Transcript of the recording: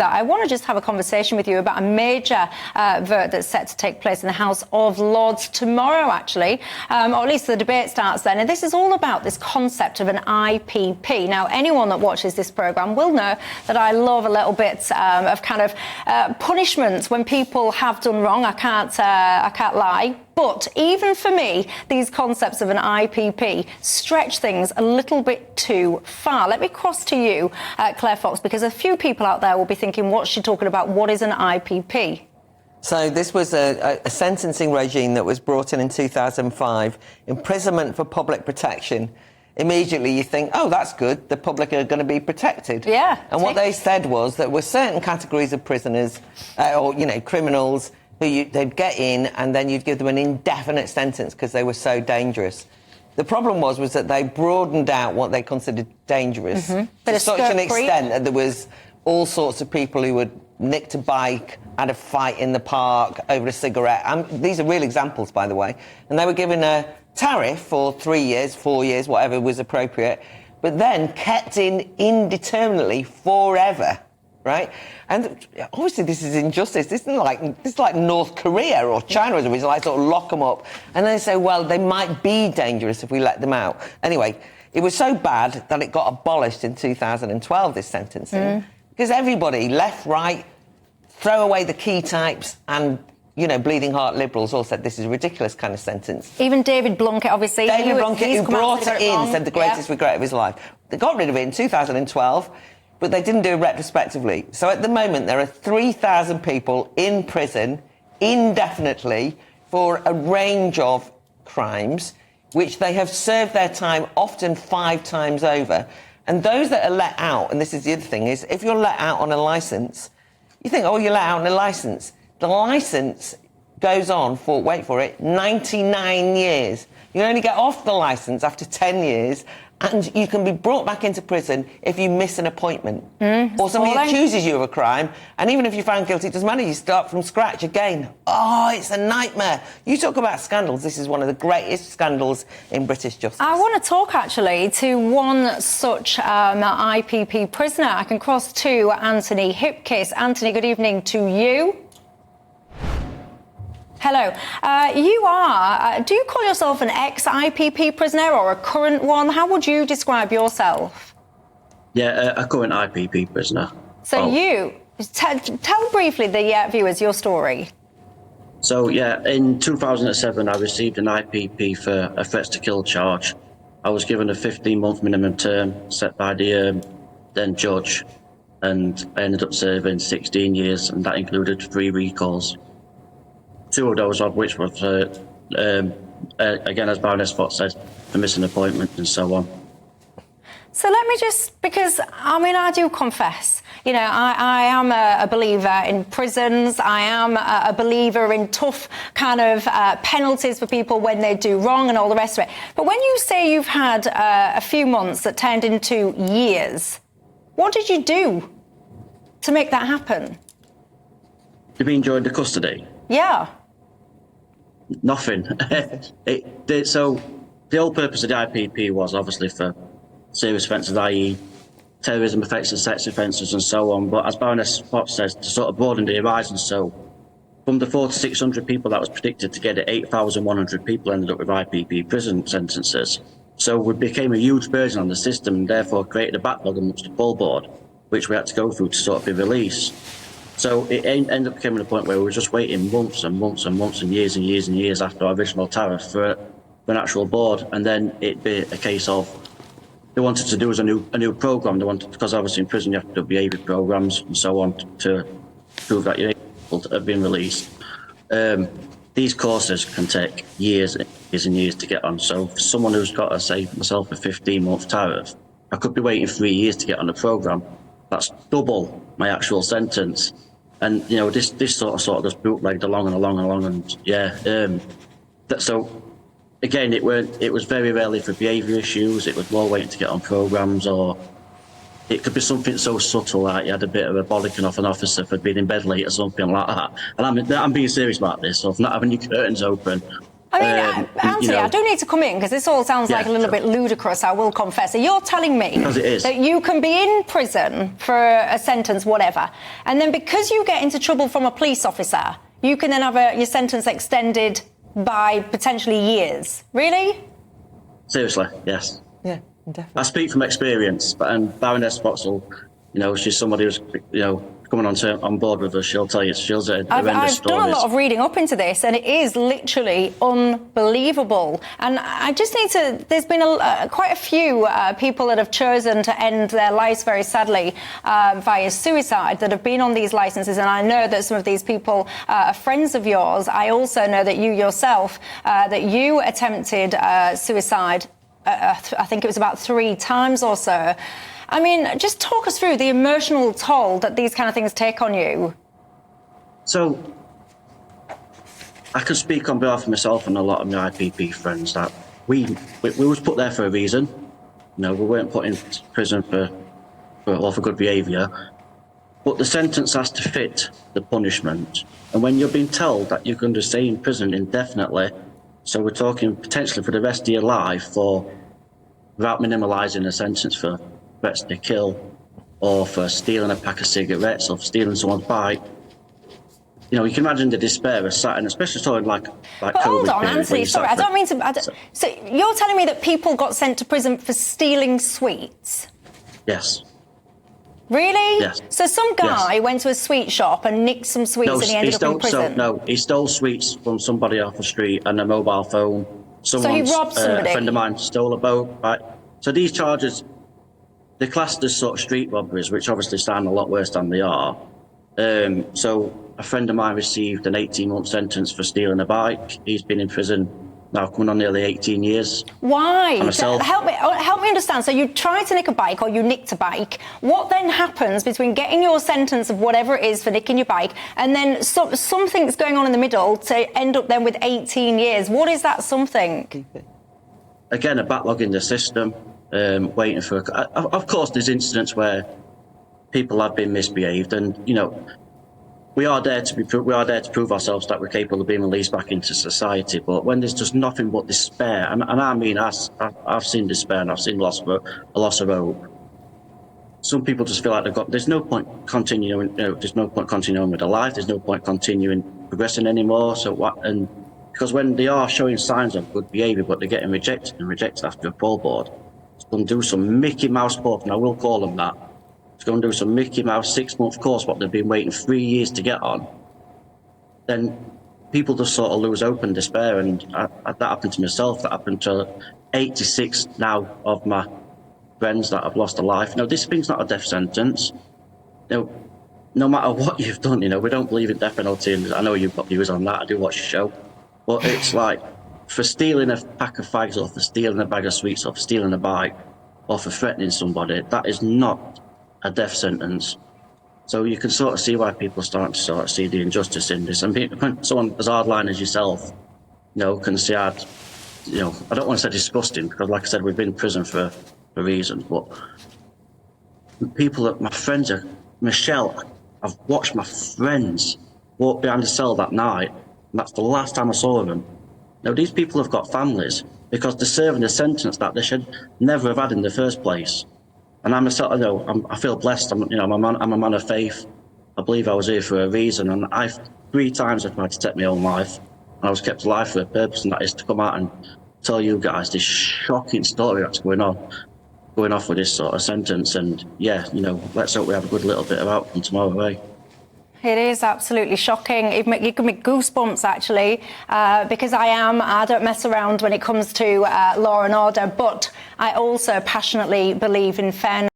I want to just have a conversation with you about a major vote that's set to take place in the House of Lords tomorrow, actually, or at least the debate starts then. And this is all about this concept of an IPP. Now, anyone that watches this programme will know that I love a little bit of kind of punishment when people have done wrong. I can't lie. But even for me, these concepts of an IPP stretch things a little bit too far. Let me cross to you, Claire Fox, because a few people out there will be thinking, what's she talking about? What is an IPP? So this was a sentencing regime that was brought in 2005, imprisonment for public protection. Immediately you think, oh, that's good, the public are going to be protected. Yeah. And what they said was that there were certain categories of prisoners, or, you know, criminals, who they'd get in and then you'd give them an indefinite sentence because they were so dangerous. The problem was that they broadened out what they considered dangerous to such an extent that there was all sorts of people who would nicked a bike, had a fight in the park over a cigarette. These are real examples, by the way. And they were given a tariff for 3 years, 4 years, whatever was appropriate, but then kept in indeterminately forever. Right? And obviously this is injustice. This is like North Korea or China, or something. It's like sort of lock them up and then say, well, they might be dangerous if we let them out. Anyway, it was so bad that it got abolished in 2012, this sentencing, because everybody, left, right, throw away the key types and, you know, bleeding heart liberals all said this is a ridiculous kind of sentence. Even David Blunkett, obviously. David Blunkett, who brought it in, said the greatest regret of his life. They got rid of it in 2012. But they didn't do it retrospectively. So at the moment, there are 3,000 people in prison indefinitely for a range of crimes, which they have served their time often 5 times over. And those that are let out, and this is the other thing, is if you're let out on a licence, you think, oh, you're let out on a licence. The licence goes on for, wait for it, 99 years. You only get off the licence after 10 years, and you can be brought back into prison if you miss an appointment. Or somebody accuses you of a crime, and even if you're found guilty, it doesn't matter, you start from scratch again. Oh, it's a nightmare. You talk about scandals, this is one of the greatest scandals in British justice. I want to talk, actually, to one such IPP prisoner. I can cross to Anthony Hipkiss. Anthony, good evening to you. Hello. You are, do you call yourself an ex-IPP prisoner or a current one? How would you describe yourself? Yeah, a current IPP prisoner. So you, tell briefly the viewers your story. So, yeah, in 2007, I received an IPP for a threats to kill charge. I was given a 15-month minimum term set by the then judge, and I ended up serving 16 years, and that included 3 recalls. 2 of those of which was, again, as Baroness Fox said, for missing appointment and so on. So let me just, because, I mean, I do confess, you know, I am a believer in prisons. I am a believer in tough kind of penalties for people when they do wrong and all the rest of it. But when you say you've had a few months that turned into years, what did you do to make that happen? You mean during the custody? Yeah. Nothing. So the whole purpose of the IPP was obviously for serious offences, i.e. terrorism offences, sex offences and so on. But as Baroness Fox says, to sort of broaden the horizon, so from the 400 to 600 people that was predicted to get it, 8,100 people ended up with IPP prison sentences. So we became a huge burden on the system and therefore created a backlog amongst the full board, which we had to go through to sort of be released. So it ended up becoming a point where we were just waiting months and months and months and years and years and years after our original tariff for an actual board. And then it'd be a case of they wanted to do as a new programme. They wanted, because obviously in prison you have to do behaviour programmes and so on to prove that you're able to have been released. These courses can take years and years to get on. So for someone who's got, say, myself, a 15-month tariff, I could be waiting 3 years to get on the programme. That's double my actual sentence. And, you know, this sort of just bootlegged along and along and along. And, yeah, so, again, it was very rarely for behaviour issues. It was more waiting to get on programmes, or it could be something so subtle like you had a bit of a bollocking off an officer for being in bed late or something like that. And I'm being serious about this. So if not having your curtains open I mean, Anthony, I do need to come in because this all sounds like a little bit ludicrous, I will confess. So you're telling me that you can be in prison for a sentence, whatever, and then because you get into trouble from a police officer, you can then have your sentence extended by potentially years. Really? Seriously, yes. Yeah, definitely. I speak from experience, and Baroness Boxall, she's somebody who's, coming on board with us. She'll tell you, I've done a lot of reading up into this, and it is literally unbelievable. And I just need to, there's been quite a few people that have chosen to end their lives very sadly via suicide that have been on these licenses, and I know that some of these people are friends of yours. I also know that you yourself, that you attempted suicide, I think it was about 3 times or so. I mean, just talk us through the emotional toll that these kind of things take on you. So, I can speak on behalf of myself and a lot of my IPP friends that we was put there for a reason. We weren't put in prison for good behaviour, but the sentence has to fit the punishment. And when you're being told that you're going to stay in prison indefinitely, so we're talking potentially for the rest of your life, without minimalising the sentence for threats to kill, or for stealing a pack of cigarettes, or for stealing someone's bike. You can imagine the despair of sat, and especially something like but COVID. Hold on, Anthony, sorry, I don't mean to... So you're telling me that people got sent to prison for stealing sweets? Yes. Really? Yes. So some guy went to a sweet shop and nicked some sweets and he ended up in prison? He stole sweets from somebody off the street and a mobile phone. So he robbed somebody? A friend of mine stole a boat. Right? So these charges, they're classed as sort of street robberies, which obviously sound a lot worse than they are. So a friend of mine received an 18-month sentence for stealing a bike. He's been in prison now coming on nearly 18 years. Why? Help me understand. So you tried to nick a bike, or you nicked a bike. What then happens between getting your sentence of whatever it is for nicking your bike and then something's going on in the middle to end up then with 18 years? What is that something? Again, a backlog in the system, waiting for... Of course, there's incidents where people have been misbehaved, and, we are there to prove ourselves that we're capable of being released back into society. But when there's just nothing but despair, and I mean, I've seen despair and I've seen a loss of hope. Some people just feel like there's no point continuing. There's no point continuing with their life. There's no point continuing progressing anymore. So what? And because when they are showing signs of good behaviour, but they're getting rejected after a parole board, it's going to do some Mickey Mouse course, and I will call them that. It's going to do some Mickey Mouse 6-month course, what they've been waiting 3 years to get on. Then people just sort of lose hope and despair, and that happened to myself. That happened to 86 now of my friends that have lost a life. This thing's not a death sentence. No matter what you've done, we don't believe in death penalty, and I know you've got views on that. I do watch your show, but it's like for stealing a pack of fags, or for stealing a bag of sweets, or for stealing a bike, or for threatening somebody, that is not a death sentence. So you can sort of see why people are starting to sort of see the injustice in this. And when someone as hardline as yourself, can see I don't want to say disgusting, because like I said, we've been in prison for reasons, but my friends are, Michelle, I've watched my friends walk behind the cell that night, and that's the last time I saw them. These people have got families because they're serving a sentence that they should never have had in the first place. And I feel blessed. I'm a man of faith. I believe I was here for a reason. And 3 times I've tried to take my own life. And I was kept alive for a purpose, and that is to come out and tell you guys this shocking story that's going off with this sort of sentence. And let's hope we have a good little bit of outcome tomorrow, eh? It is absolutely shocking. It gives me goosebumps, actually, because I don't mess around when it comes to law and order, but I also passionately believe in fairness.